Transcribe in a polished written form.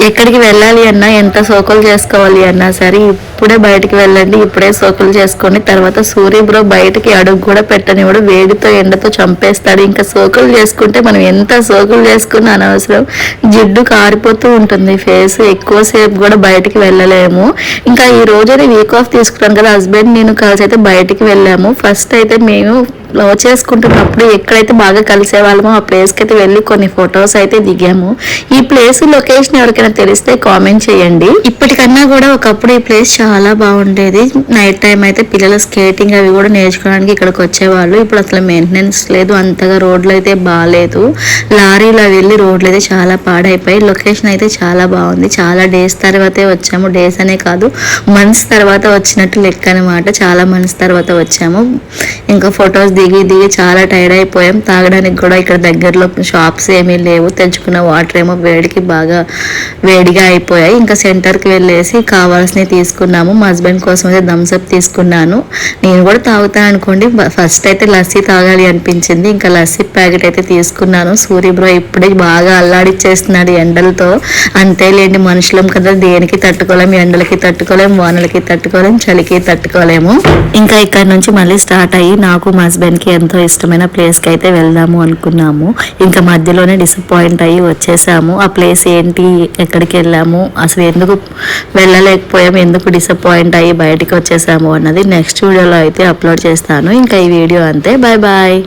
ఎక్కడికి వెళ్ళాలి అన్నా ఎంత సోకులు చేసుకోవాలి అన్నా సరే ఇప్పుడే బయటికి వెళ్ళండి, ఇప్పుడే సోకులు చేసుకోండి. తర్వాత సూర్య బ్రో బయటికి అడుగు కూడా పెట్టనివాడు, వేడితో ఎండతో చంపేస్తాడు. ఇంకా సోకులు చేసుకుంటే మనం ఎంత సోకులు చేసుకున్నా అనవసరం, జిడ్డు కారిపోతూ ఉంటుంది ఫేస్, ఎక్కువసేపు కూడా బయటికి వెళ్ళలేము. ఇంకా ఈ రోజు వీక్ ఆఫ్ తీసుకున్నాను కదా, హస్బెండ్ నేను కలిసి అయితే బయటికి వెళ్ళాము. ఫస్ట్ అయితే మేము లవ్ చేసుకుంటున్నప్పుడు ఎక్కడైతే బాగా కలిసే వాళ్ళమో ఆ ప్లేస్కి అయితే వెళ్ళి కొన్ని ఫొటోస్ అయితే దిగాము. ఈ ప్లేస్ లొకేషన్ ఎవరికైనా తెలిస్తే కామెంట్ చేయండి. ఇప్పటికన్నా కూడా ఒకప్పుడు ఈ ప్లేస్ చాలా బాగుండేది. నైట్ టైం అయితే పిల్లలు స్కేటింగ్ అవి కూడా నేర్చుకోవడానికి ఇక్కడికి వచ్చేవాళ్ళు. ఇప్పుడు అసలు మెయింటెనెన్స్ లేదు, అంతగా రోడ్లు అయితే బాగాలేదు, లారీలో వెళ్ళి రోడ్లు అయితే చాలా పాడైపోయి. లొకేషన్ అయితే చాలా బాగుంది. చాలా డేస్ తర్వాతే వచ్చాము, డేస్ అనే కాదు మంత్స్ తర్వాత వచ్చినట్టు లెక్క అనమాట. చాలా మంత్స్ తర్వాత వచ్చాము. ఇంకా ఫొటోస్ దిగి చాలా టైర్డ్ అయిపోయాం. తాగడానికి కూడా ఇక్కడ దగ్గరలో షాప్స్ ఏమీ లేవు, తెచ్చుకున్న వాటర్ ఏమో వేడికి బాగా వేడిగా అయిపోయాయి. ఇంకా సెంటర్కి వెళ్ళేసి కావాల్సినవి తీసుకున్నాము. మా హస్బెండ్ కోసం అయితే థమ్స్అప్ తీసుకున్నాను. నేను కూడా తాగుతాను అనుకోండి, ఫస్ట్ అయితే లస్సీ తాగాలి అనిపించింది, ఇంకా లస్సీ ప్యాకెట్ అయితే తీసుకున్నాను. సూర్య బ్రో ఇప్పుడే బాగా అల్లాడిచ్చేస్తున్నాడు ఎండలతో. అంతేలేండి, మనుషులం కదా, దేనికి తట్టుకోలేము, ఎండలకి తట్టుకోలేము, వానలకి తట్టుకోలేము, చలికి తట్టుకోలేము. ఇంకా ఇక్కడ నుంచి మళ్ళీ స్టార్ట్ అయ్యి నాకు మా హస్బెండ్కి ఎంతో ఇష్టమైన ప్లేస్కి అయితే వెళ్దాము అనుకున్నాము. ఇంకా మధ్యలోనే డిసప్పాయింట్ అయ్యి వచ్చేసాము. ఆ ప్లేస్ ఏంటి, ఎక్కడికి వెళ్ళాము, అసలు ఎందుకు వెళ్ళలేకపోయాము, ఎందుకు డిసప్పాయింట్ అయ్యి బయటికి వచ్చేసాము అన్నది నెక్స్ట్ వీడియోలో అయితే అప్లోడ్ చేస్తాను. ఇంకా ఈ వీడియో అంతే, బాయ్ బాయ్.